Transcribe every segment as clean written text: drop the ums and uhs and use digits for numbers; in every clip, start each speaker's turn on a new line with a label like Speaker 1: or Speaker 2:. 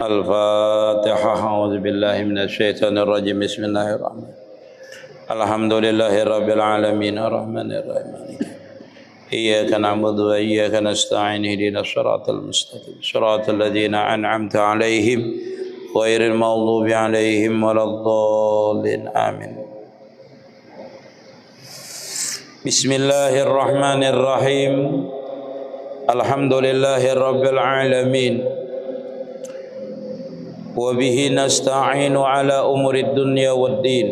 Speaker 1: الفاتحة. أعوذ بالله من الشيطان الرجيم. بسم الله الرحمن الرحيم. الحمد لله رب العالمين الرحمن الرحيم. إياك نعبد وإياك نستعين. اهدنا الصراط المستقيم صراط الذين أنعمت عليهم غير المغضوب عليهم ولا الضالين. آمين. بسم الله الرحمن الرحيم. الحمد لله رب العالمين وبه نستعين على أمور الدنيا والدين.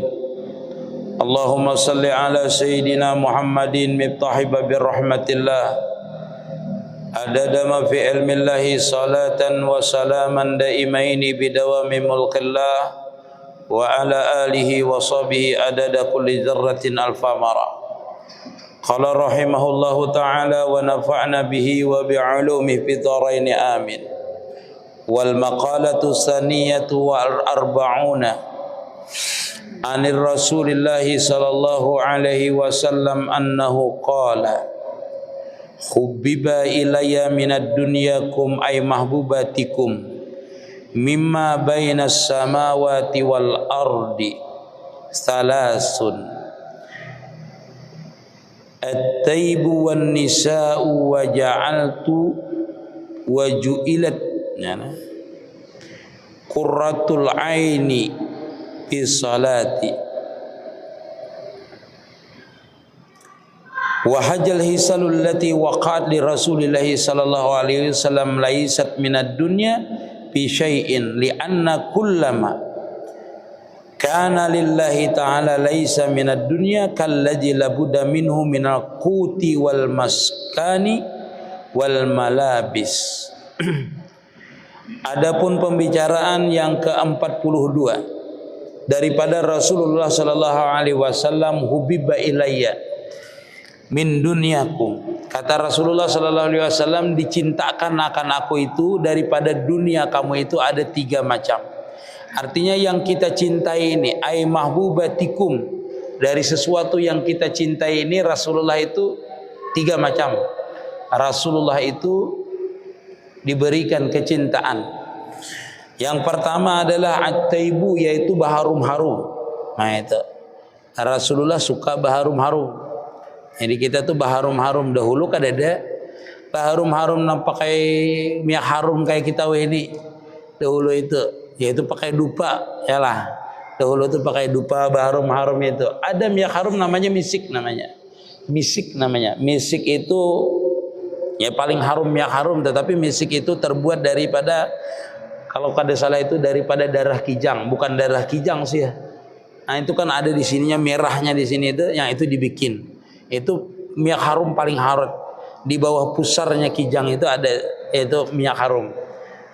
Speaker 1: اللهم صل على سيدنا محمد مفتاح باب رحمة الله عدد ما في علم الله صلاة وسلاما دائمين بدوام ملك الله وعلى آله وصحبه عدد كل ذرة ألف مرة. قال رحمه الله تعالى ونفعنا به وبعلومه في الدارين آمين. والمقالة الثانية والأربعون عن الرسول الله صلى الله عليه وسلم أنه قال حبب إلي من الدنياكم أي محبوباتكم مما بين السماوات والأرض ثلاث الطيب والنساء وجعلت qurratul aini fi salati wa hajjal hisalul lati waqa'at li rasulillahi sallallahu alaihi wasallam laisat minad dunya fi syai'in li anna kullama kana lillahi ta'ala laisa minad dunya kalladzi labudda minhu minal quti wal maskani wal malabis. Adapun pembicaraan yang ke-42 daripada Rasulullah sallallahu alaihi wasallam hubibba ilayya min dunyakum. Kata Rasulullah sallallahu alaihi wasallam, dicintakan akan aku itu daripada dunia kamu itu ada 3 macam. Artinya yang kita cintai ini ai mahbubatikum, dari sesuatu yang kita cintai ini Rasulullah itu 3 macam. Rasulullah itu diberikan kecintaan. Yang pertama adalah at-taibu, yaitu baharum-harum. Nah itu Rasulullah suka baharum-harum. Jadi kita tuh baharum-harum. Dahulu kan ada baharum-harum yang pakai minyak harum kayak kita ini. Dahulu itu yaitu pakai dupa, yalah. Dahulu tuh pakai dupa baharum-harum itu. Ada minyak harum namanya misik namanya. Misik namanya. Misik itu ya paling harum minyak harum, tetapi misik itu terbuat daripada, kalau kada salah itu daripada darah kijang, bukan darah kijang sih ya. Nah itu kan ada di sininya merahnya di sini itu, yang itu dibikin. Itu minyak harum paling harum. Di bawah pusarnya kijang itu ada itu minyak harum.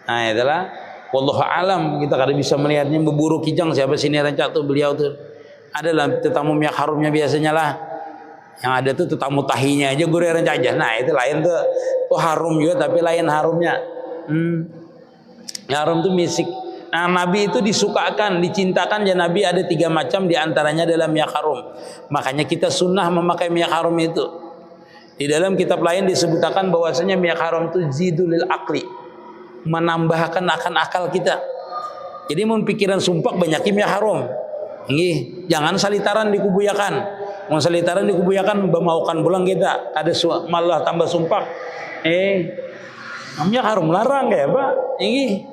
Speaker 1: Nah itulah wallahu alam, kita kada bisa melihatnya berburu kijang, siapa sini rancak tuh beliau tuh. Adalah tetamu minyak harumnya biasanya lah. Yang ada tuh tetamu tahinya aja gureran aja. Nah itu lain tuh harum juga, tapi lain harumnya. Harum tuh misik. Nah Nabi itu disukakan, dicintakan ya Nabi ada 3 macam, diantaranya adalah minyak harum. Makanya kita sunnah memakai minyak harum itu. Di dalam kitab lain disebutkan bahwasanya minyak harum itu zidulil akli, menambahkan akan akal kita. Jadi mun pikiran sumpak banyak minyak harum. Nggih, jangan salitaran dikubuyakan. Mau salitaran dikubuyakan bemaukan pulang kita, ada malah tambah sumpak. Minyak harum larang ya Pak. Ini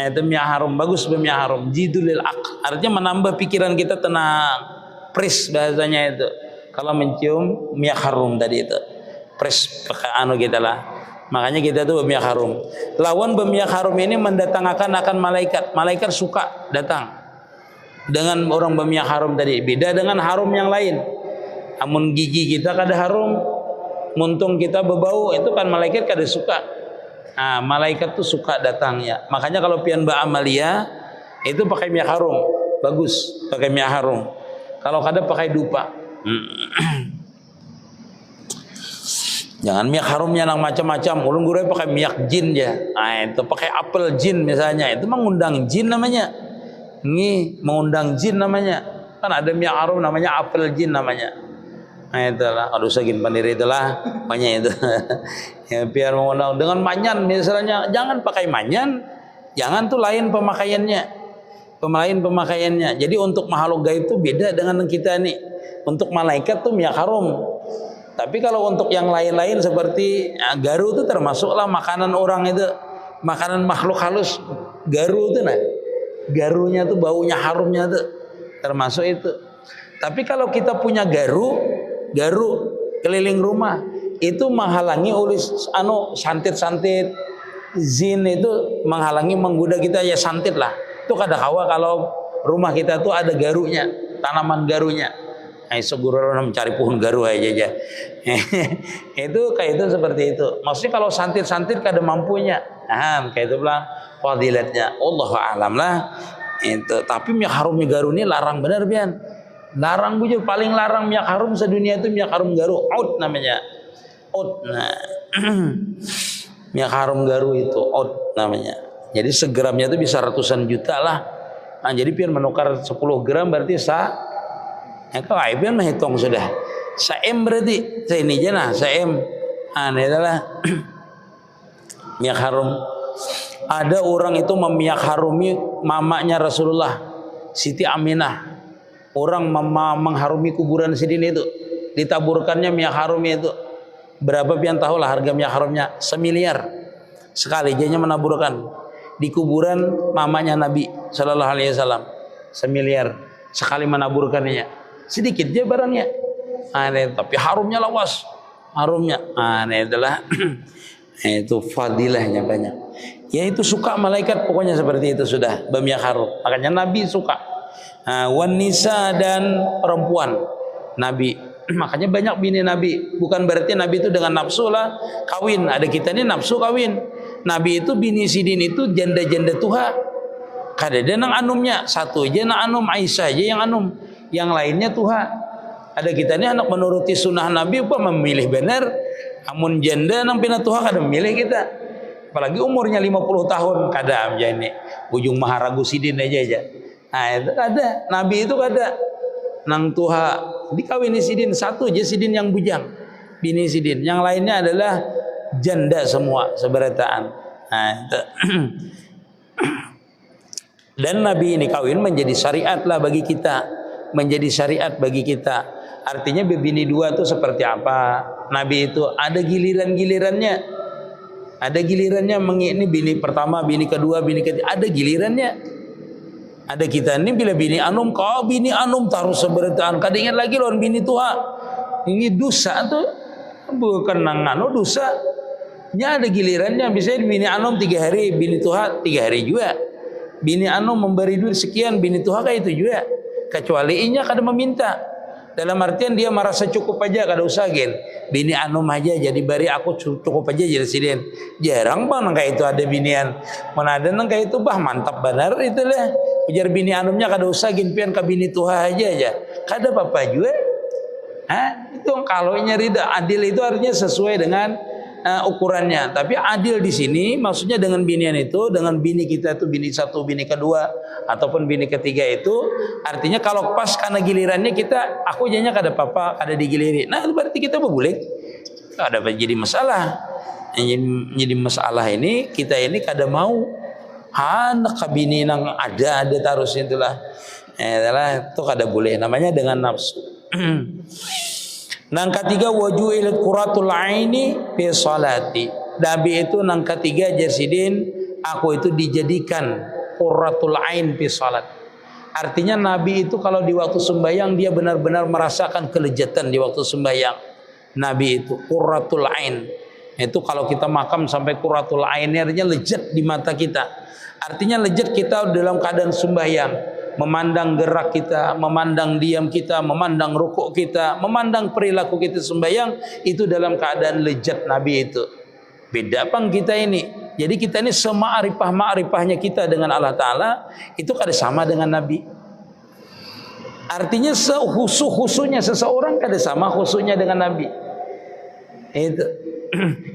Speaker 1: itu minyak harum, bagus minyak harum. Jidulil aq, artinya menambah pikiran kita tenang. Pres bahasanya itu. Kalau mencium minyak harum tadi itu, pres pakai anu kita lah. Makanya kita tuh minyak harum. Lawan minyak harum ini mendatangkan akan malaikat. Malaikat suka datang dengan orang berminyak harum tadi. Beda dengan harum yang lain. Amun gigi kita kada harum, muntung kita berbau, itu kan malaikat kada suka. Nah, malaikat tuh suka datangnya. Makanya kalau pian Mbak Amalia itu pakai minyak harum, bagus pakai minyak harum. Kalau kada pakai dupa. Jangan minyak harumnya yang macam-macam. Ulun guru pakai minyak jin ya. Nah, itu pakai apel jin misalnya, itu mengundang jin namanya. Ini mengundang jin namanya. Kan ada minyak harum namanya apel jin namanya. Nah itulah, aduh segin pandiri itulah banyak itu. Ya biar mengundang dengan manyan misalnya, jangan pakai manyan. Jangan tuh lain pemakaiannya. Pemakaiannya. Jadi untuk makhluk gaib itu beda dengan kita nih. Untuk malaikat tuh minyak harum. Tapi kalau untuk yang lain-lain seperti garu itu termasuklah makanan orang itu, makanan makhluk halus. Garu itu nah. Garunya tuh baunya harumnya tuh termasuk itu. Tapi kalau kita punya garu keliling rumah itu menghalangi oleh santit-santit zin itu menghalangi menggoda kita ya santit lah. Itu kada kawa kalau rumah kita tuh ada garunya, tanaman garunya. Seguro mencari pohon garu aja. Itu kayak itu seperti itu. Maksudnya kalau santit-santit kada mampunya. Nah, kayak itu bilang fadilatnya. Allahu a'lam lah. Itu. Tapi minyak harumnya garu ini larang benar pian. Larang bujur, paling larang minyak harum sedunia itu minyak harum garu. Oud namanya. Oud. Nah. Minyak harum garu itu oud namanya. Jadi segramnya itu bisa ratusan juta lah. Nah, jadi pian menukar 10 gram berarti ya kau pian menghitung sudah. Saem berarti. Saya ini aja nah, saem. Ini adalah minyak harum. Ada orang itu memiyak harumi mamanya Rasulullah, Siti Aminah. Orang mengharumi kuburan sidin itu, ditaburkannya minyak harumi itu. Berapa pian tahu lah harga minyak harumnya? 1 miliar sekali jadinya menaburkan di kuburan mamanya Nabi Sallallahu Alaihi Wasallam. 1 miliar sekali menaburkannya. Sedikit dia barangnya, tapi harumnya lawas, harumnya. Ini adalah itu fadilahnya banyak. Ya itu suka malaikat pokoknya seperti itu sudah berminyak harum. Makanya Nabi suka. Wanisa dan perempuan Nabi. Makanya banyak bini Nabi. Bukan berarti Nabi itu dengan nafsu lah kawin. Ada kita ini nafsu kawin. Nabi itu bini sidin itu janda-janda tuha. Kada ada nang anumnya. Satu aja nang anum, Aisyah aja yang anum. Yang lainnya tuha. Ada kita ini anak menuruti sunnah Nabi apa memilih benar. Amun janda nang pina tuha kada memilih kita. Apalagi umurnya 50 tahun kada amja ini. Ujung maharagu sidin aja. Nah itu ada. Nabi itu kada. Nang tuha dikawini sidin satu aja sidin yang bujang. Bini sidin. Yang lainnya adalah janda semua seberataan. Nah itu. Dan Nabi ini kawin menjadi syariat lah bagi kita. Menjadi syariat bagi kita. Artinya bini dua itu seperti apa? Nabi itu ada giliran-gilirannya. Ada gilirannya ini bini pertama, bini kedua, bini ketiga. Ada gilirannya. Ada kita ini bila bini anum, kau bini anum taruh seberataan. Kada ingat lagi lawan bini tua. Ini dosa tuh bukan nang anu dosa. Nya ada gilirannya. Misalnya bini anum 3 hari, bini tua 3 hari juga. Bini anum memberi duit sekian, bini tua kayak itu juga. Kecuali inya kada meminta. Dalam artian dia merasa cukup aja, kada usah gen. Bini anum aja jadi bari aku cukup aja jadi sidin. Jarang bang nang kayak itu ada binian. Mana ada nang kayak itu bah mantap benar itulah. Ujar bini anumnya kada usah gen pian ke bini tuha aja. Kada apa-apa juga. Itu kalau nyari adil itu artinya sesuai dengan ukurannya. Tapi adil di sini maksudnya dengan binian itu, dengan bini kita itu bini satu, bini kedua ataupun bini ketiga itu artinya kalau pas karena gilirannya kita aku jadinya kada apa-apa, kada digiliri. Nah, itu berarti kita boleh. Kada jadi masalah. Yang jadi masalah ini kita ini kada mau anak kabini nang ada terus itulah. Adalah itu kada boleh namanya dengan nafsu. Nang ketiga wajuilat quratul aini fi salati. Nabi itu nang ketiga jersidin aku itu dijadikan quratul ain fi salat. Artinya Nabi itu kalau di waktu sembahyang dia benar-benar merasakan kelezatan di waktu sembahyang. Nabi itu quratul ain. Itu kalau kita makam sampai quratul ain artinya lezat di mata kita. Artinya lezat kita dalam keadaan sembahyang. Memandang gerak kita, memandang diam kita, memandang rukuk kita, memandang perilaku kita sembahyang itu dalam keadaan lezat Nabi itu. Beda pang kita ini. Jadi kita ini sema'rifah-ma'rifahnya kita dengan Allah Ta'ala itu kada sama dengan Nabi. Artinya sehusu-husunya seseorang kada sama khusunya dengan Nabi. Itu.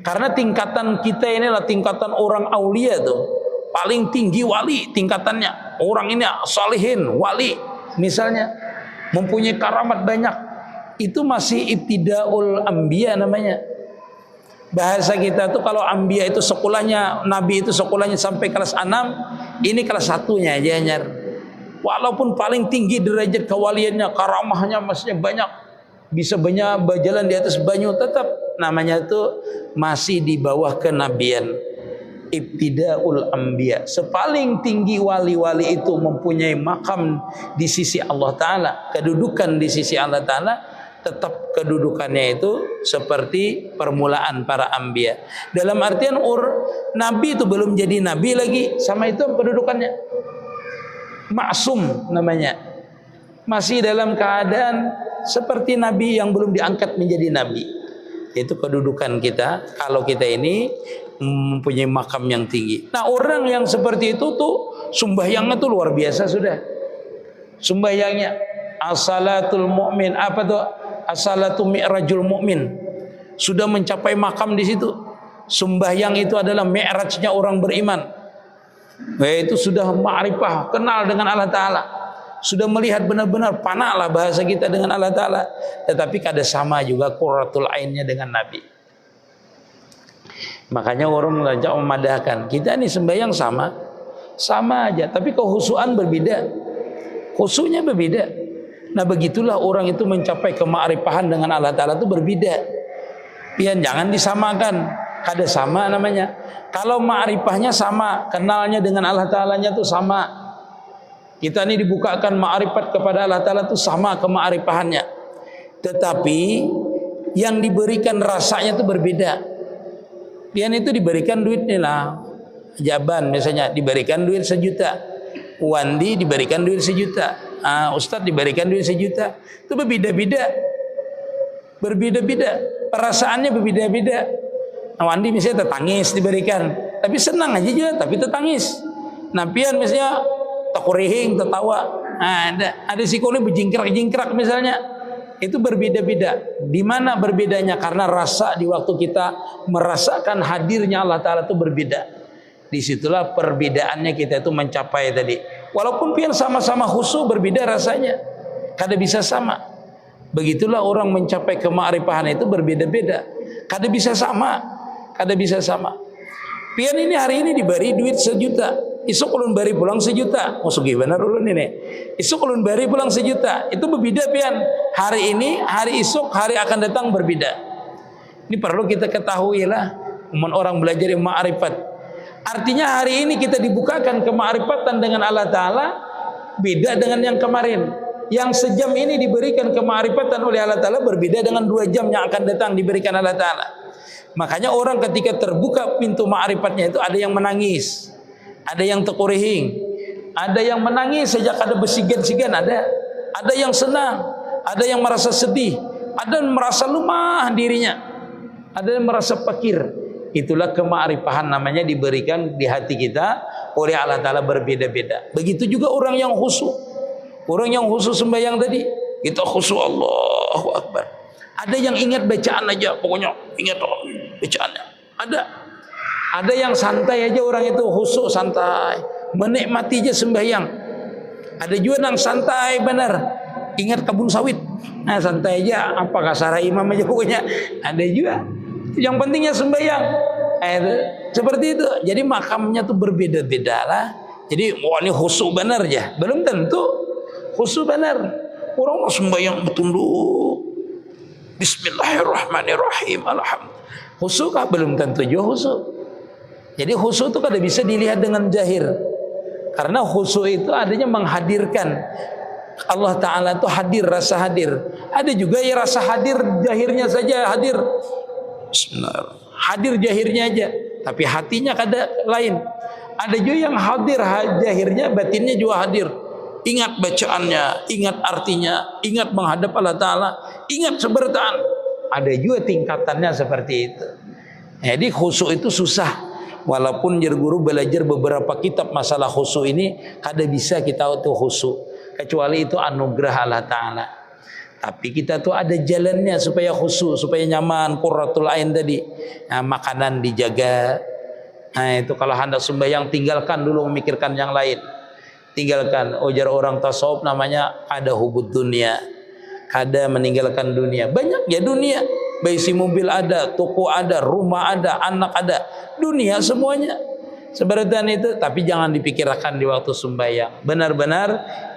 Speaker 1: Karena tingkatan kita inilah tingkatan orang aulia tuh. Paling tinggi wali tingkatannya. Orang ini salihin, wali misalnya mempunyai karamat banyak. Itu masih ibtidaul anbiya namanya. Bahasa kita tuh kalau Anbiya itu sekolahnya, Nabi itu sekolahnya sampai kelas 6, ini kelas 1-nya aja nyar. Walaupun paling tinggi derajat kewaliannya, karamahnya masih banyak, bisa banyak berjalan di atas banyu, tetap namanya itu masih di bawah kenabian. Ibtidaul Anbiya. Sepaling tinggi wali-wali itu mempunyai makam di sisi Allah Ta'ala, kedudukan di sisi Allah Ta'ala, tetap kedudukannya itu seperti permulaan para Anbiya. Dalam artian Nabi itu belum jadi Nabi lagi, sama itu kedudukannya maksum namanya, masih dalam keadaan seperti Nabi yang belum diangkat menjadi Nabi. Itu kedudukan kita kalau kita ini mempunyai makam yang tinggi. Nah, orang yang seperti itu tuh sembahyangnya tuh luar biasa sudah. Sembahyangnya as-salatul mu'min, apa tuh? As-salatu mi'rajul mu'min. Sudah mencapai makam di situ. Sembahyang itu adalah mi'rajnya orang beriman. Yaitu sudah ma'rifah, kenal dengan Allah Ta'ala. Sudah melihat benar-benar panaklah bahasa kita dengan Allah Ta'ala. Tetapi kada sama juga qurratul ainnya dengan Nabi. Makanya orang mengajak memadahkan, kita ini sembahyang sama aja, tapi kehusuan berbeda, khusyuknya berbeda. Nah, begitulah orang itu mencapai kema'rifahan dengan Allah Ta'ala itu berbeda. Pian jangan disamakan, kada sama namanya. Kalau ma'rifahnya sama, kenalnya dengan Allah Ta'alanya itu sama. Kita ini dibukakan ma'rifat kepada Allah Ta'ala itu sama kema'rifahannya. Tetapi yang diberikan rasanya itu berbeda. Pian itu diberikan duitnya lah, Jaban misalnya diberikan duit 1 juta, Wandi diberikan duit 1 juta, Ustadz diberikan duit 1 juta. Itu berbeda-beda, perasaannya berbeda-beda. Wandi misalnya tertangis diberikan, tapi senang aja juga, tapi tertangis. Nah, pian misalnya takurihing, tertawa. Ada psikolog berjingkrak-jingkrak misalnya. Itu berbeda-beda. Di mana berbedanya? Karena rasa di waktu kita merasakan hadirnya Allah Ta'ala itu berbeda. Disitulah perbedaannya kita itu mencapai tadi. Walaupun pian sama-sama khusyuk, berbeda rasanya. Kada bisa sama. Begitulah orang mencapai kema'rifahan itu berbeda-beda. Kada bisa sama. Pian ini hari ini diberi duit 1 juta. Isuk ulun bari pulang 1 juta. Oh, sugih benar ulun ini. Isuk ulun bari pulang 1 juta. Itu berbeda pian. Hari ini, hari isuk, hari akan datang berbeda. Ini perlu kita ketahui lah. Orang belajar ma'rifat. Artinya hari ini kita dibukakan kema'rifatan dengan Allah Ta'ala, beda dengan yang kemarin. Yang sejam ini diberikan kema'rifatan oleh Allah Ta'ala, berbeda dengan 2 jam yang akan datang diberikan Allah Ta'ala. Makanya orang ketika terbuka pintu ma'rifatnya itu ada yang menangis, ada yang tekurihing, ada yang menangis sejak ada bersigan-sigan, ada yang senang, ada yang merasa sedih, ada yang merasa lemah dirinya, ada yang merasa fakir. Itulah kema'rifahan namanya, diberikan di hati kita oleh Allah Ta'ala berbeda-beda. Begitu juga orang yang khusyuk. Orang yang khusyuk sembahyang tadi, kita khusyuk Allahu Akbar. Ada yang ingat bacaan aja, pokoknya ingat bacaannya. Ada yang santai aja, orang itu khusyuk santai, menikmati aja sembahyang. Ada juga yang santai benar, ingat kebun sawit. Nah, santai aja, apa kasar imam aja pokoknya. Ada juga. Yang pentingnya sembahyang. Seperti itu. Jadi makamnya tuh berbeda-beda lah. Jadi ini khusyuk benar ya, belum tentu khusyuk benar. Orang sembahyang betul dulu. Bismillahirrahmanirrahim. Alhamdulillah. Khusyuk kah? Belum tentu juga khusyuk. Jadi khusyuk itu kada bisa dilihat dengan zahir. Karena khusyuk itu adanya menghadirkan Allah Ta'ala itu hadir, rasa hadir. Ada juga yang rasa hadir zahirnya saja hadir. Bismillahirrahmanirrahim. Hadir zahirnya aja, tapi hatinya kada lain. Ada juga yang hadir zahirnya, batinnya juga hadir. Ingat bacaannya, ingat artinya, ingat menghadap Allah Ta'ala, ingat sebertaan. Ada juga tingkatannya seperti itu. Jadi khusyuk itu susah. Walaupun guru belajar beberapa kitab masalah khusyuk ini, kada bisa kita tuh khusyuk, kecuali itu anugerah Allah Ta'ala. Tapi kita tuh ada jalannya supaya khusyuk, supaya nyaman, qurratul ain tadi. Nah, makanan dijaga. Nah, itu kalau hendak sembahyang, tinggalkan dulu memikirkan yang lain. Tinggalkan. Ujar orang tasawuf namanya ada hubud dunia, ada meninggalkan dunia. Banyak ya dunia. Baisi mobil ada, toko ada, rumah ada, anak ada, dunia semuanya. Seberatan itu, tapi jangan dipikirkan di waktu sembahyang. Benar-benar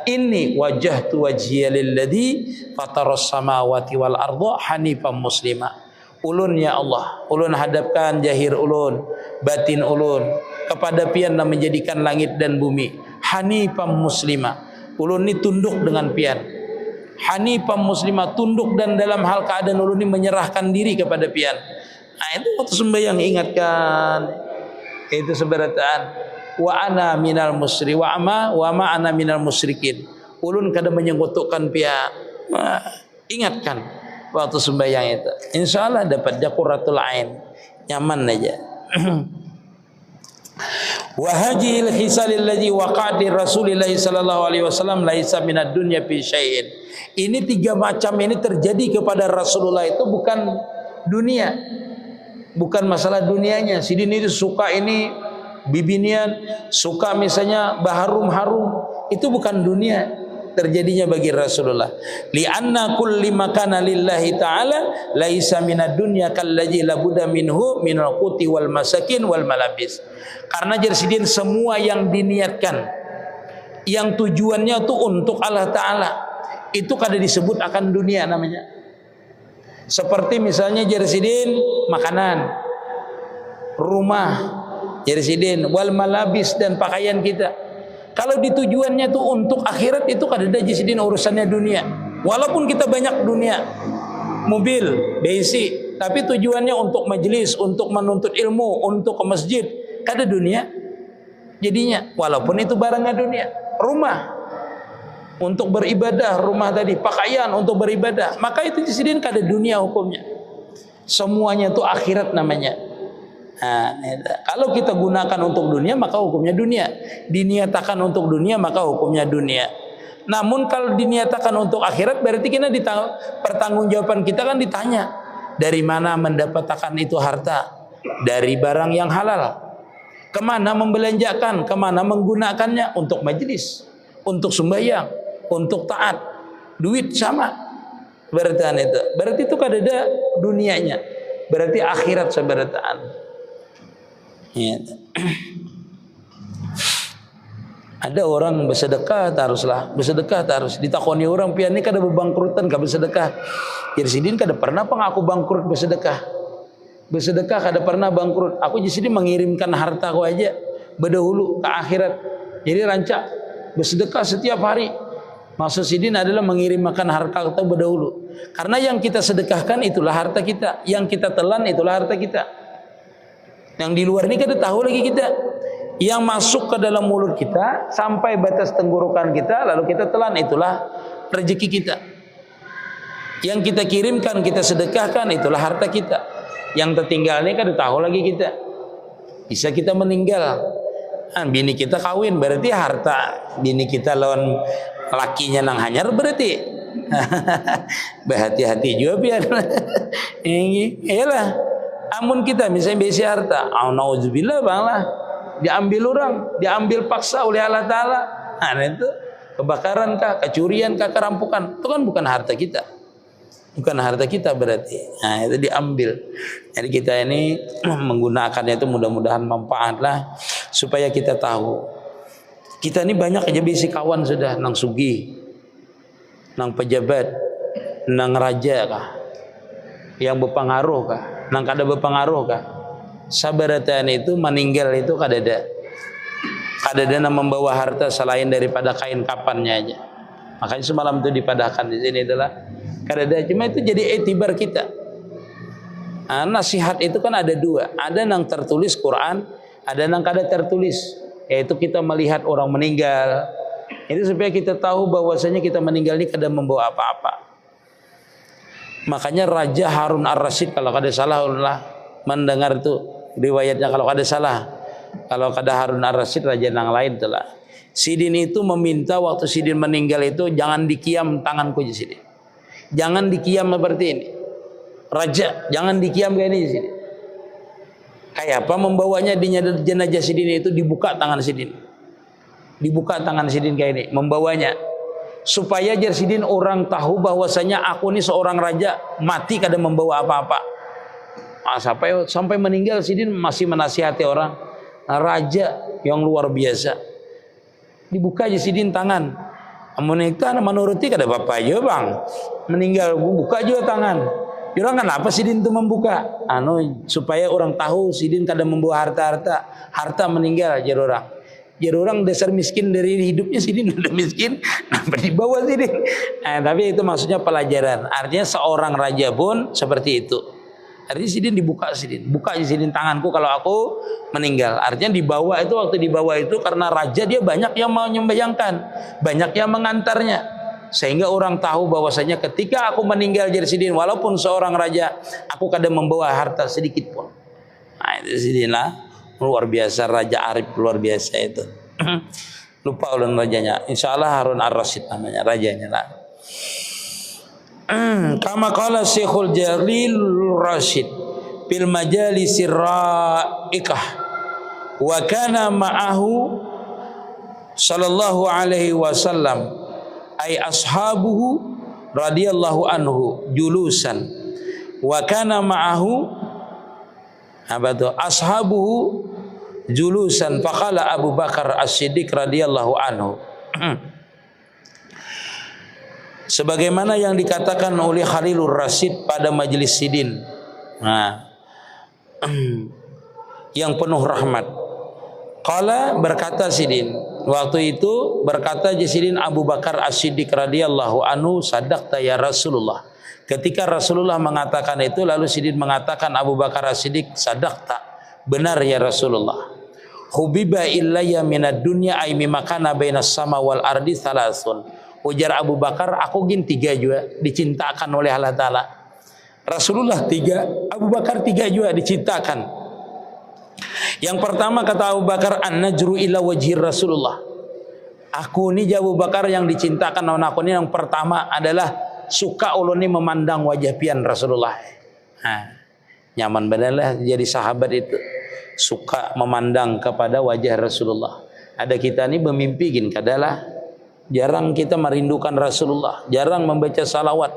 Speaker 1: ini wajhtu wajhiya lilladzi fataras samawati wal arda hanifan muslima. Ulun ya Allah, ulun hadapkan jahir ulun, batin ulun kepada pian yang menjadikan langit dan bumi. Hanifan muslima. Ulun ini tunduk dengan pian. Hanifan muslima, tunduk dan dalam hal keadaan ulun ini menyerahkan diri kepada pian. Nah, itu waktu sembahyang ingatkan. Itu seberataan wa ana minal musri wa ma ana minal musyrikin. Ulun kada menyekutukan pihak. Ingatkan waktu sembahyang itu. Insyaallah dapat qurratul ain. Nyaman aja. Wa hadhil khisal allazi waqa'a di Rasulillah sallallahu alaihi wasallam laisa minad dunya fi syai'in. Ini 3 macam ini terjadi kepada Rasulullah itu bukan dunia. Bukan masalah dunianya. Sidin itu suka ini bibinian, suka misalnya baharum-harum, itu bukan dunia terjadinya bagi Rasulullah. Li'anna kulli makana lillahi ta'ala laisa minad dunya kallazi labuda minhu minal quti wal masakin wal malabis. Karena jersidin semua yang diniatkan, yang tujuannya itu untuk Allah Ta'ala, itu kada disebut akan dunia namanya. Seperti misalnya jersidin makanan, rumah, jersidin wal malabis dan pakaian kita. Kalau ditujuannya tuh untuk akhirat itu kada ada jersidin urusannya dunia. Walaupun kita banyak dunia, mobil, basic, tapi tujuannya untuk majelis, untuk menuntut ilmu, untuk ke masjid, kada dunia. Jadinya walaupun itu barangnya dunia, rumah untuk beribadah, rumah tadi, pakaian untuk beribadah, maka itu disediakan kada dunia hukumnya. Semuanya itu akhirat namanya. Nah, kalau kita gunakan untuk dunia maka hukumnya dunia. Diniatakan untuk dunia maka hukumnya dunia. Namun kalau diniatakan untuk akhirat berarti kita pertanggungjawaban kita kan ditanya, dari mana mendapatkan itu harta? Dari barang yang halal. Kemana membelanjakan? Kemana menggunakannya? Untuk majelis, untuk sembahyang, untuk taat. Duit sama. Berarti itu kada ada dunianya. Berarti akhirat seberataan. Ya. Ada orang bersedekah haruslah, bersedekah harus ditakoni orang pian ini kada bebangkrutan ka bersedekah. Jadi sidin kada pernah pengaku bangkrut bersedekah. Bersedekah kada pernah bangkrut. Aku jadi sidin mengirimkan harta aku aja berdahulu ke akhirat. Jadi rancak bersedekah setiap hari. Maksud sidin adalah mengirimkan harta kita berdahulu. Karena yang kita sedekahkan itulah harta kita, yang kita telan itulah harta kita. Yang di luar ini kita tahu lagi kita. Yang masuk ke dalam mulut kita sampai batas tenggorokan kita lalu kita telan, itulah rezeki kita. Yang kita kirimkan, kita sedekahkan, itulah harta kita. Yang tertinggal ini kan tahu lagi kita. Bisa kita meninggal. Bini kita kawin berarti harta bini kita lawan lakinya nang hanyar berarti. Berhati-hati juga biar. Ini iyalah. Amun kita misalnya besi harta, nauzubillah banglah, diambil orang, diambil paksa oleh Allah Ta'ala. Nah itu kebakaran kah, kecurian kah, kerampokan, itu kan bukan harta kita. Bukan harta kita berarti. Nah itu diambil. Jadi kita ini menggunakannya itu mudah-mudahan manfaatlah supaya kita tahu. Kita ini banyak aja bisi kawan sudah, nang sugi, nang pejabat, nang raja kah, yang berpengaruh kah, nang kada berpengaruh kah. Sabaratan itu meninggal itu kada ada. Kada ada yang membawa harta selain daripada kain kapannya aja. Makanya semalam itu dipadahkan di sini adalah kada ada, cuma itu jadi etibar kita. Nah, nasihat itu kan ada dua, ada yang tertulis Quran, ada yang kada tertulis, yaitu kita melihat orang meninggal. Itu supaya kita tahu bahwasanya kita meninggal ini kada membawa apa-apa. Makanya Raja Harun Ar-Rasyid kalau kada salah Allah mendengar itu riwayatnya, kalau kada salah, kalau kada Harun Ar-Rasyid raja yang lain telah. Sidin itu meminta waktu Sidin meninggal itu jangan dikiam tanganku di sini. Jangan dikiam seperti ini. Raja, jangan dikiam kayak ini di sini. Kayak apa membawanya di jenazah Sidin itu dibuka tangan Sidin. Dibuka tangan Sidin kayak ini, membawanya. supaya Jarsidin orang tahu bahwasanya aku ini seorang raja, mati kada membawa apa-apa. Sampai meninggal Sidin masih menasihati orang, raja yang luar biasa. Dibuka aja Sidin tangan, amunita menuruti kada apa-apa aja bang, meninggal buka juga tangan. Orang kenapa Sidin itu membuka? Supaya orang tahu Sidin kada membawa harta meninggal aja orang. Jadi orang dasar miskin dari hidupnya Sidin udah miskin, kenapa dibawa Sidin? Tapi itu maksudnya pelajaran. Artinya seorang raja pun seperti itu. Artinya Sidin buka aja Sidin tanganku kalau aku meninggal. Artinya dibawa itu, waktu dibawa itu karena raja dia banyak yang mau membayangkan, banyak yang mengantarnya, sehingga orang tahu bahwasanya ketika aku meninggal jadi Sidin, walaupun seorang raja, aku kadang membawa harta sedikit pun. Itu Sidin lah. Luar biasa, Raja Arif luar biasa itu. Lupa ulun rajanya. Insya Allah Harun Ar-Rasyid namanya rajanya lah. Kama qala Syekhul Jalil Rasyid fil majalisir ra'iqah wa kana ma'ahu sallallahu alaihi wasallam ay ashabuhu radhiyallahu anhu julusan wa kana ma'ahu ashabuhu julusan faqala Abu Bakar As-Siddiq radhiyallahu anhu. Sebagaimana yang dikatakan oleh Khalilur Rasyid pada majelis Sidin, yang penuh rahmat. Qala berkata Sidin, waktu itu berkata Sidin Abu Bakar As-Siddiq radhiyallahu anhu, sadaqta ya Rasulullah. Ketika Rasulullah mengatakan itu, lalu Sidin mengatakan Abu Bakar As-Siddiq, sadaqta, benar ya Rasulullah. Hubiba illayya minad dunya ay mimakana bainas sama wal ardi salasun. Ujar Abu Bakar, aku gin 3 juga dicintakan oleh Allah Ta'ala. Rasulullah 3, Abu Bakar 3 juga dicintakan. Yang pertama kata Abu Bakar, an-najru ila wajhir Rasulullah. Aku ini Abu Bakar yang dicintakan oleh aku ini yang pertama adalah suka ulun ini memandang wajah pian Rasulullah. Nyaman benar jadi sahabat itu, suka memandang kepada wajah Rasulullah. Ada kita ini memimpi gin kadalah, jarang kita merindukan Rasulullah, jarang membaca salawat.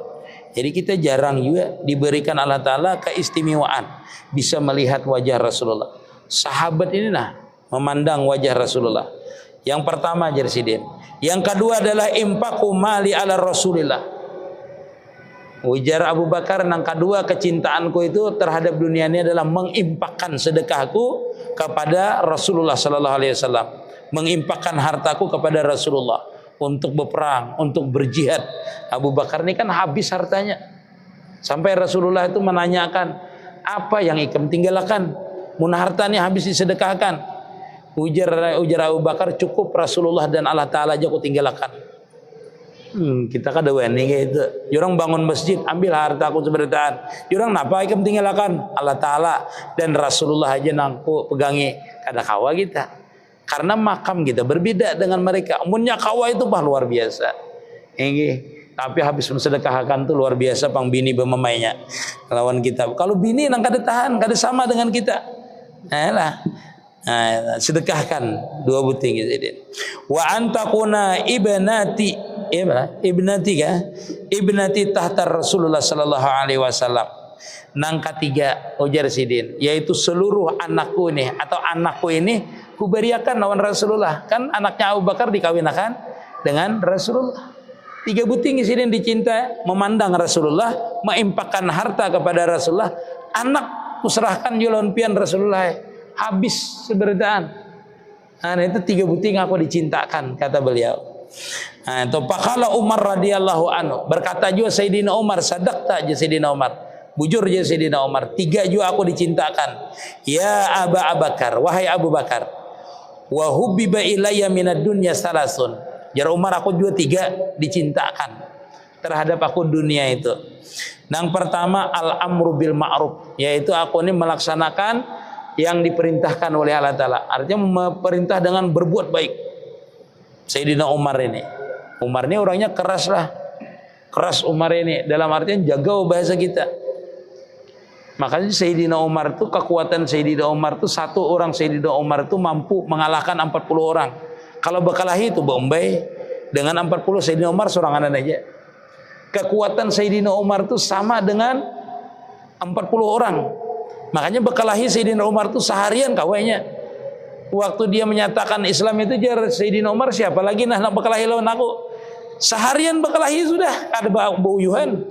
Speaker 1: Jadi kita jarang juga diberikan Allah Ta'ala keistimewaan bisa melihat wajah Rasulullah. Sahabat ini memandang wajah Rasulullah. Yang pertama Jarsidin. Yang kedua adalah impaku mali ala Rasulillah. Ujar Abu Bakar, yang kedua kecintaanku itu terhadap dunia ini adalah mengimpakkan sedekahku kepada Rasulullah sallallahu alaihi wasallam, mengimpakkan hartaku kepada Rasulullah untuk berperang, untuk berjihad. Abu Bakar ini kan habis hartanya. Sampai Rasulullah itu menanyakan, apa yang ikam tinggalkan? Mun hartanya habis disedekahkan. Ujar Abu Bakar, cukup Rasulullah dan Allah Ta'ala aja aku tinggalkan. Kita kada wani gitu. Jurang bangun masjid, ambil harta aku seberitaan. Jurang napa ikam tinggalkan? Allah Ta'ala dan Rasulullah aja nangku pegangi. Kada kawa kita. Karena makam kita berbeda dengan mereka. Munnya kawa itu luar biasa. Ini tapi habis mensedekahkan tuh luar biasa pang bini bemamainya lawan kita. Kalau bini nang kada tahan, kada sama dengan kita. Sedekahkan 2 buting gitu. Wa antakuna ibnati tahta Rasulullah sallallahu alaihi wasallam. Nang ketiga ujar Sidin, yaitu seluruh anakku ini atau anakku ini kuberiakan lawan Rasulullah. Kan anaknya Abu Bakar dikawinakan dengan Rasulullah. 3 buting Sidin dicinta, memandang Rasulullah, mengimpakkan harta kepada Rasulullah. Anak kuserahkan julon pian Rasulullah. Habis seberitaan. Itu 3 buting aku dicintakan kata beliau. Itu pakala Umar radhiyallahu anhu, berkata juga Sayyidina Umar, sadaqta aja Sayyidina Umar, bujur aja Sayyidina Umar, 3 juga aku dicintakan. Ya Aba Bakar, wahai Abu Bakar, wa hubbiba ilayya minad dunya salasun. Jar Umar, aku juga 3 dicintakan terhadap aku dunia itu. Yang pertama al-amru bil ma'ruf, yaitu aku ini melaksanakan yang diperintahkan oleh Allah Ta'ala. Artinya memerintah dengan berbuat baik. Sayyidina Umar ini orangnya keras lah. Keras Umar ini dalam artian jaga bahasa kita. Makanya Sayyidina Umar itu, kekuatan Sayyidina Umar itu, satu orang Sayyidina Umar itu mampu mengalahkan 40 orang. Kalau berkelahi itu Bombay dengan 40 Sayyidina Umar sorangan aja. Kekuatan Sayyidina Umar itu sama dengan 40 orang. Makanya bekalahi Sayyidina Umar itu seharian kawainya. Waktu dia menyatakan Islam itu jar Sayyidina Umar, siapa lagi nak bekalahi lawan aku? Seharian bekalahi sudah ada bau uyuhan.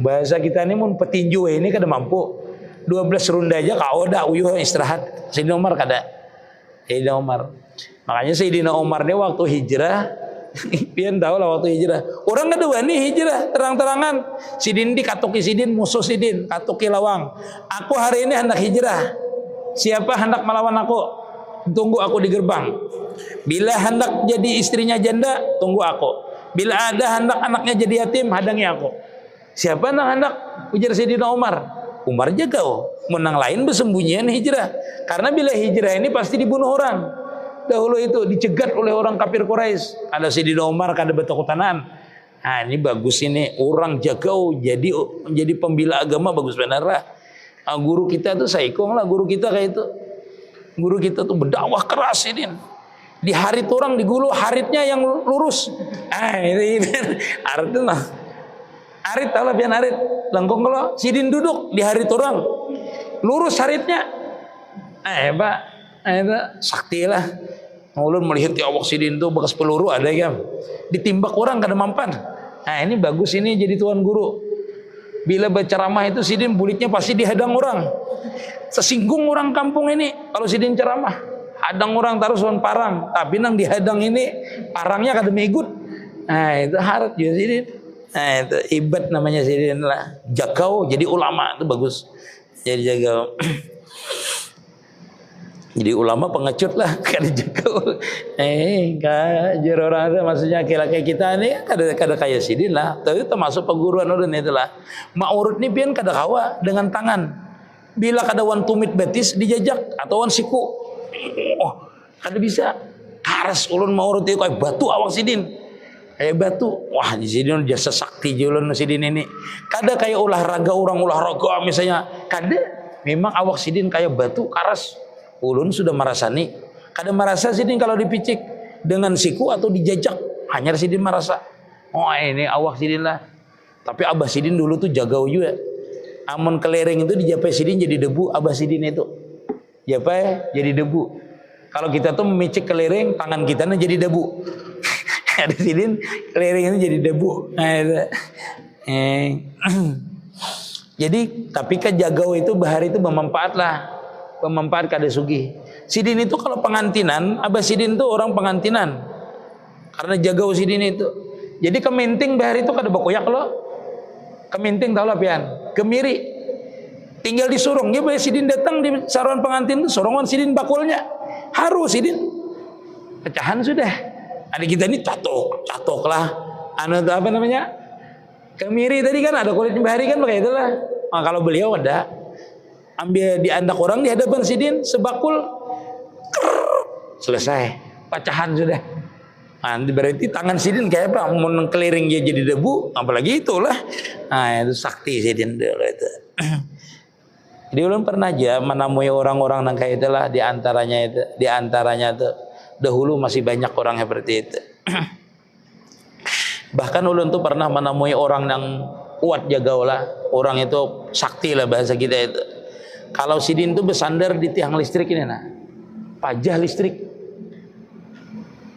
Speaker 1: Bahasa kita ini mun petinju ini kada mampu. 12 ronde aja kau dah uyuh istirahat. Sayyidina Umar kada. Sayyidina Umar. Makanya Sayyidina Umar ini waktu hijrah, pian tahu lah waktu hijrah. Orang kada wani hijrah terang-terangan. Sidin dikatuki sidin musuh sidin, katuki lawang. Aku hari ini hendak hijrah. Siapa hendak melawan aku? Tunggu aku di gerbang. Bila hendak jadi istrinya janda, tunggu aku. Bila ada hendak anaknya jadi yatim, hadangi aku. Siapa hendak ujar Sayyidina Umar? Umar jaga menang lain bersembunyian hijrah. Karena bila hijrah ini pasti dibunuh orang. Dahulu itu dicegat oleh orang kafir Quraisy. Ada Sayyidina Umar kada betakutanaan. Nah, ini bagus ini orang jaga jadi menjadi pembela agama bagus benar lah. Nah, guru kita tuh saikong lah guru kita kayak itu. Guru kita tuh berdakwah keras ini. Di harit orang digulu haritnya yang lurus. Ini harit lah. Harit tahu lah pian harit. Langkong kalau sidin duduk di harit orang lurus haritnya. Pak, itu sakti lah. Ulun melihat ya Allah sidin tuh bekas peluru ada ya. Ditimbak orang kada mampan. Nah ini bagus ini jadi tuan guru. Bila berceramah itu sidin bulitnya pasti dihadang orang. Sesinggung orang kampung ini kalau sidin ceramah. Hadang orang taruh suan parang. Tapi nang dihadang ini parangnya kada meikut. Nah itu harat juga sidin. Nah itu ibad namanya sidin lah. Jakau jadi ulama itu bagus. Jadi jakau. Jadi ulama pengecut lah kada jakau. Kajar orang itu maksudnya kayak kita ini kada kaya sidin lah. Tapi termasuk perguruan ulun itulah. Ma'urut ni pian kada kawa dengan tangan. Bila kada wan tumit betis dijajak atau wan siku. Oh, kada bisa. Karas ulun ma'urut itu kayak batu awak sidin. Kayak batu. Wah, di sini jasa sakti ulun sidin ini. Kada kayak olahraga orang olahraga misalnya. Kada. Memang awak sidin kayak batu karas. Ulun sudah merasani. Kada merasa sidin kalau dipicik dengan siku atau dijajak. Hanya sidin merasa. Oh ini awak sidin lah. Tapi abah sidin dulu tuh jagau juga. Amun kelereng itu dijapai sidin jadi debu. Abah sidin itu japai jadi debu. Kalau kita tuh memicik kelereng, tangan kita jadi debu. Ada sidin kelereng itu jadi debu. Nah, itu. Jadi tapi kan jagau itu bahari itu bermanfaat lah. Bermanfaat kada sugih. Sidin itu kalau pengantinan, abah sidin itu orang pengantinan. Karena jagau sidin itu. Jadi keminting bahari itu kada bakoyak loh. Keminting tahu lah pian. Kemiri. Tinggal disurung. Dia boleh sidin datang di saruan pengantin itu sorongan sidin bakulnya. Haru sidin. Pecahan sudah. Ada kita ini catok lah. Anu apa namanya? Kemiri tadi kan ada kulitnya bahari kan pakai itulah. Nah, kalau beliau ada ambil di andak orang di hadapan sidin sebakul selesai pecahan sudah. Nah, berarti tangan sidin kayak apa? Mau keliling dia jadi debu, apalagi itulah. Nah, itu sakti sidin dulu itu. Jadi ulun pernah aja menemui orang-orang yang kayak itulah di antaranya itu dahulu masih banyak orang seperti itu. Bahkan ulun tuh pernah menemui orang yang kuat jagaulah, orang itu sakti lah bahasa kita itu. Kalau sidin tuh bersandar di tiang listrik ini nah. Pajah listrik.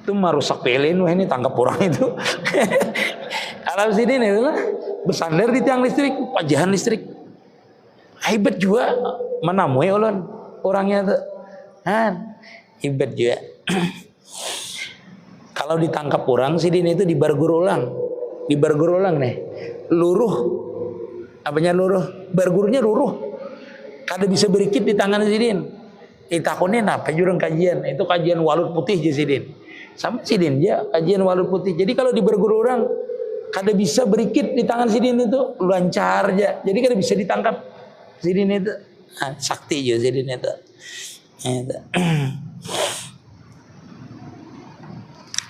Speaker 1: Itu merusak pelin wah ini tangkap orang itu. Kalau sidin itu lah bersandar di tiang listrik, pajahan listrik. Hebat juga menemui ulun orangnya tuh. Hebat juga. Kalau ditangkap orang sidin itu dibargur ulang nih. Luruh. Apanya luruh? Bargurnya luruh. Kada bisa berikit di tangan sidin. Itakunin apa jurang kajian? Itu kajian walut putih je sidin. Sama sidin ya kajian walut putih. Jadi kalau dibargur orang kada bisa berikit di tangan sidin itu lancar aja. Jadi kada bisa ditangkap sidin itu. Sakti je sidin itu.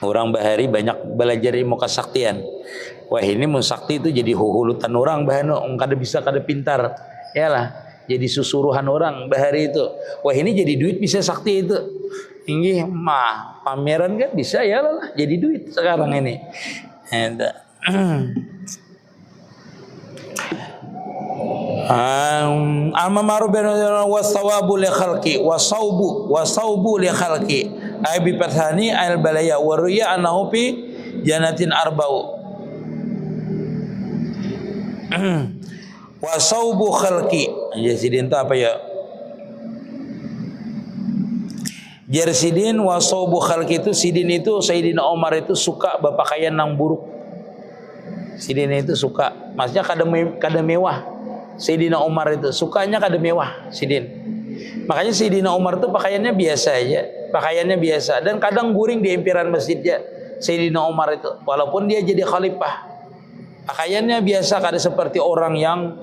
Speaker 1: Orang bahari banyak belajar ilmu kesaktian. Wah ini mau sakti itu jadi hulutan orang bahano kada bisa kada pintar. Yalah. jadi susuruhan orang bahari itu. Wah ini jadi duit bisa sakti itu. Ini mah pameran kan bisa ya lah jadi duit sekarang ini. Al-mamaru wasawabu li khalqi wasaubu li khalqi ay bi fathani al balaya wa ruya annahu fi jannatin arba'u wasaubu khalqi. Jadi itu apa ya? Jersidin wasaubu khalqi itu sidin itu Sayyidina Umar itu suka berpakaian yang buruk. Sidin itu suka, maksudnya kada mewah. Sayyidina Umar itu sukanya kada mewah sidin. Makanya Sayyidina Umar itu pakaiannya biasa aja, pakaiannya biasa dan kadang guring di emperan masjidnya Sayyidina Umar itu walaupun dia jadi khalifah. Pakaiannya biasa, kada seperti orang yang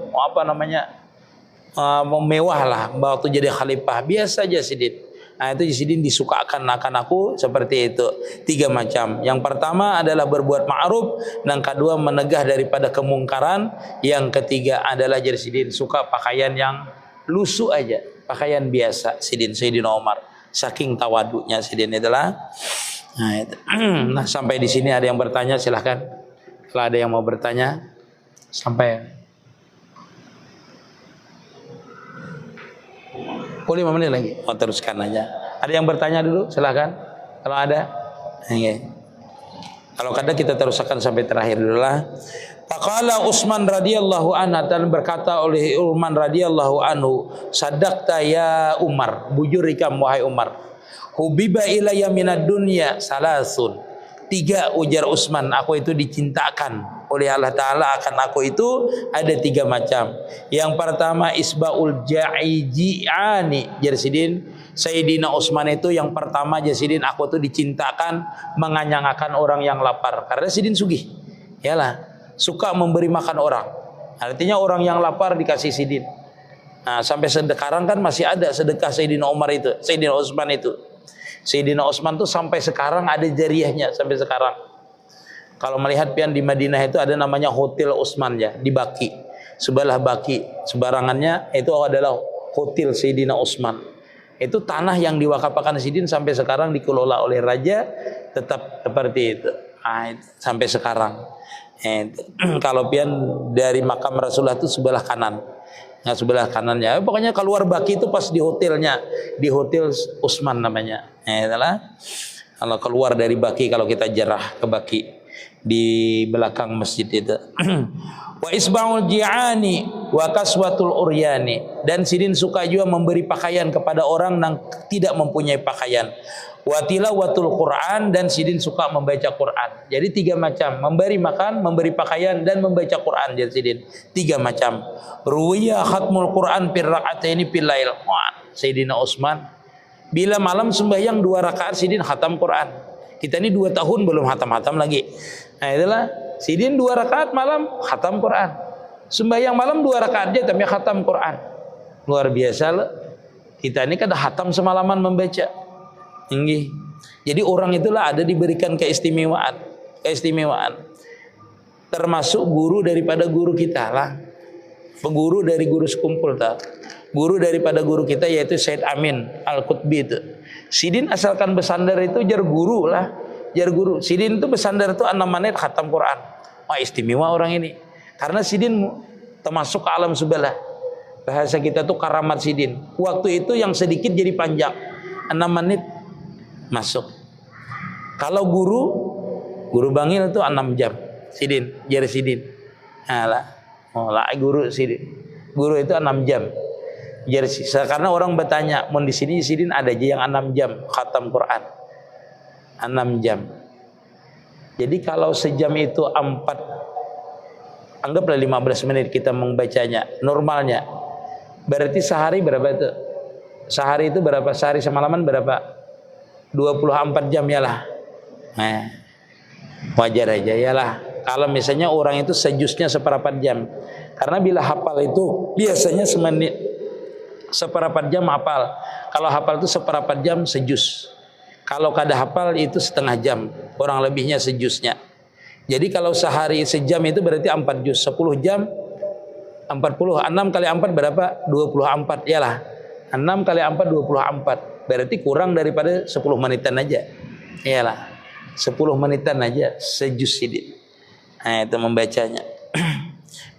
Speaker 1: mewah lah waktu jadi khalifah, biasa aja sidin. Nah itu sidin disukakan akan aku seperti itu. 3 macam. Yang pertama adalah berbuat ma'ruf, yang kedua menegah daripada kemungkaran, yang ketiga adalah jadi sidin suka pakaian yang lusuh aja, pakaian biasa sidin Sayyidina Umar. Saking tawadunya sidin itulah. Nah sampai di sini ada yang bertanya silahkan. Kalau ada yang mau bertanya sampai 5 menit lagi. Teruskan aja. Ada yang bertanya dulu? Silahkan. Kalau ada. Okay. Kalau kada kita teruskan sampai terakhir dulu lah. Faqala Utsman radhiyallahu anhu, dan berkata oleh Utsman radhiyallahu anhu, sadaqta ya Umar, bujur ikam wahai Umar. Hubiba ilayya minad dunya salasun. 3 ujar Utsman, aku itu dicintakan oleh Allah Ta'ala akan aku itu ada 3 macam. Yang pertama isbaul ja'iji'ani. Jersidin Sayyidina Utsman itu yang pertama jersidin aku itu dicintakan menganyangakan orang yang lapar. Karena sidin sugih. Yalah, suka memberi makan orang. Artinya orang yang lapar dikasih sidin. Nah, sampai sekarang kan masih ada sedekah Sayyidina Umar itu, Sayyidina Utsman itu. Sayyidina Utsman tuh sampai sekarang ada jariahnya sampai sekarang. Kalau melihat pian di Madinah itu ada namanya Hotel Utsman ya, di Baki. Sebelah Baki, sebarangannya itu adalah Hotel Sayyidina Utsman. Itu tanah yang diwakafkan Sidin sampai sekarang dikelola oleh raja, tetap seperti itu. Nah, sampai sekarang. Kalau pian dari makam Rasulullah itu sebelah kanan. Nah, sebelah kanannya. Pokoknya keluar Baki itu pas di hotelnya, di Hotel Utsman namanya. Itulah. Kalau keluar dari Baki, kalau kita jarah ke Baki di belakang masjid itu. Wa isba'ul ji'ani wa kaswatul uryani. Dan Sidin suka juga memberi pakaian kepada orang yang tidak mempunyai pakaian. Wa tilawatul Quran, dan Sidin suka membaca Quran. Jadi 3 macam, memberi makan, memberi pakaian, dan membaca Quran. Jadi Sidin 3 macam. Ruwiya khatmul Quran fil raka'ataini fil lail. Sayyidina Utsman bila malam sembahyang 2 rakaat Sidin khatam Quran. Kita ini 2 tahun belum khatam-khatam lagi. Nah itulah Sidin 2 rakaat malam khatam Quran. Sembahyang malam 2 rakaat aja tapi khatam Quran. Luar biasa loh. Kita ini kan khatam semalaman membaca. Tinggi. Jadi orang itulah ada diberikan keistimewaan. Termasuk guru daripada guru kita lah. Peguru dari guru sekumpul tak. Guru daripada guru kita yaitu Said Amin Al-Qutbi itu. Sidin asalkan bersandar itu jar guru lah. Jar guru. Sidin itu bersandar itu 6 menit khatam Quran. Wah istimewa orang ini. Karena Sidin termasuk ke alam sebelah. Bahasa kita tuh karamat Sidin. Waktu itu yang sedikit jadi panjang. 6 menit masuk. Kalau guru bangil itu 6 jam. Sidin, jar Sidin. Alah, guru Sidin. Guru itu 6 jam. Jar, karena orang bertanya, mau di sini Sidin ada aja yang 6 jam khatam Quran. 6 jam. Jadi kalau sejam itu 4, anggaplah 15 menit kita membacanya normalnya. Berarti sehari berapa itu? Sehari itu berapa? Sehari semalaman berapa? 24 jam ya lah. Nah, wajar aja ya lah. Kalau misalnya orang itu sejusnya seperempat jam. Karena bila hafal itu biasanya seperempat jam hafal. Kalau hafal itu seperempat jam sejus. Kalau kada hafal itu setengah jam. Kurang lebihnya sejusnya. Jadi kalau sehari sejam itu berarti 4 juz. 10 jam 40. 6 kali 4 berapa? 24. Iyalah. 6 kali 4 24. Berarti kurang daripada 10 menitan aja. Iyalah. 10 menitan aja sejuz sidin. Nah, itu membacanya.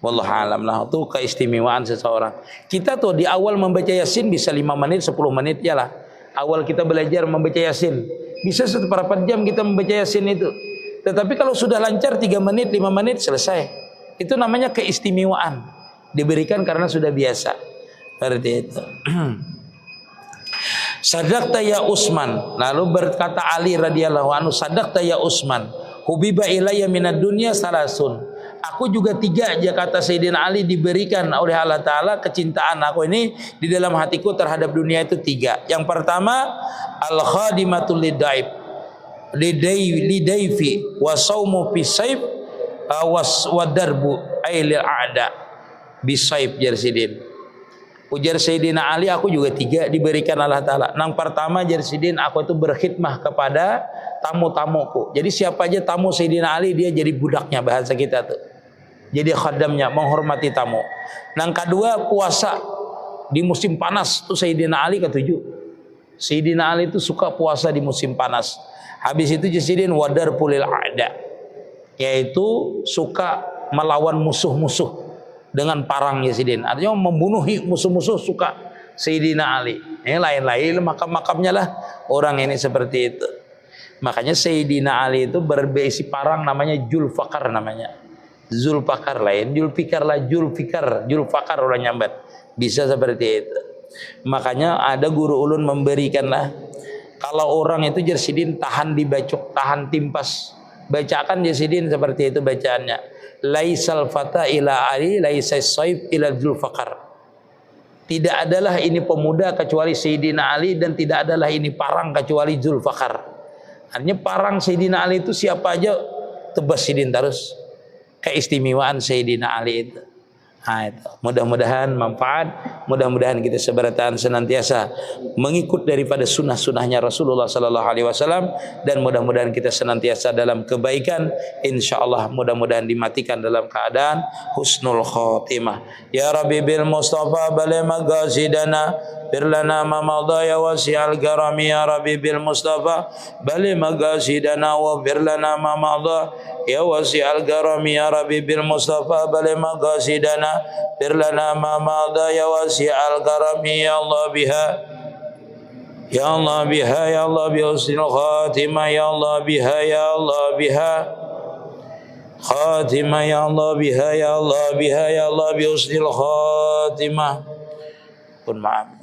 Speaker 1: Wallahu alam lah, itu keistimewaan seseorang. Kita tuh di awal membaca Yasin bisa 5 menit, 10 menit, iyalah. Awal kita belajar membaca Yasin, bisa seperempat jam kita membaca Yasin itu. Tetapi kalau sudah lancar 3 menit, 5 menit selesai. Itu namanya keistimewaan. Diberikan karena sudah biasa. Seperti itu. Sadaqta ya Utsman. Lalu berkata Ali radhiyallahu anhu, sadaqta ya Utsman. Hubiba ilayya minad dunya salasun. Aku juga 3 aja, kata Sayyidina Ali, diberikan oleh Allah Ta'ala kecintaan aku ini di dalam hatiku terhadap dunia itu 3. Yang pertama, al-khadimatul lidaib lidaifi wa saumu bisayf wa darbu ailil a'da bisayf jarsidin. Ujar Sayyidina Ali, aku juga 3 diberikan Allah Ta'ala. Yang pertama jarsidin, aku itu berkhidmah kepada tamu-tamuku. Jadi siapa aja tamu Sayyidina Ali, dia jadi budaknya, bahasa kita tuh. Jadi khadamnya, menghormati tamu. Yang kedua, puasa di musim panas. Itu Sayyidina Ali ke-7. Sayyidina Ali itu suka puasa di musim panas. Habis itu jasidin wadar pulil a'da, yaitu suka melawan musuh-musuh dengan parang jasidin. Artinya membunuh musuh-musuh suka Sayyidina Ali. Ini lain-lain makam-makamnya lah orang ini seperti itu. Makanya Sayyidina Ali itu berbesi parang namanya Julfakar namanya. Zulfakar lain, Julfikar lah, Julfakar orang nyambat. Bisa seperti itu. Makanya ada guru ulun memberikanlah, kalau orang itu jersidin tahan dibacok, tahan timpas, bacakan jersidin seperti itu bacaannya. Laisal fata ila Ali, laisal saif ila Zulfakar. Tidak adalah ini pemuda kecuali Sayyidina Ali, dan tidak adalah ini parang kecuali Zulfakar. Artinya parang Sayyidina Ali itu siapa aja tebas sidin terus. Keistimewaan Sayyidina Ali itu. Nah, itu. Mudah-mudahan manfaat, mudah-mudahan kita seberatan senantiasa mengikut daripada sunnah-sunnahnya Rasulullah Sallallahu Alaihi Wasallam, dan mudah-mudahan kita senantiasa dalam kebaikan. Insyaallah mudah-mudahan dimatikan dalam keadaan husnul khotimah. Ya Rabbi bil Mustafa bali magasidana birlana ma madha ya wasi'al karami. Ya Rabbi bil Mustafa bali magasidana wa birlana ma madha ya wasi'al karami. Ya Rabbi bil Mustafa bali magasidana birlana ma madha ya wasi'al karami. Ya Allah biha, ya Allah biha, ya Allah bi husnil khatimah. Ya Allah biha, ya Allah biha khatimah. Ya Allah biha, ya Allah biha, ya Allah bi husnil khatimah. Pun maaf.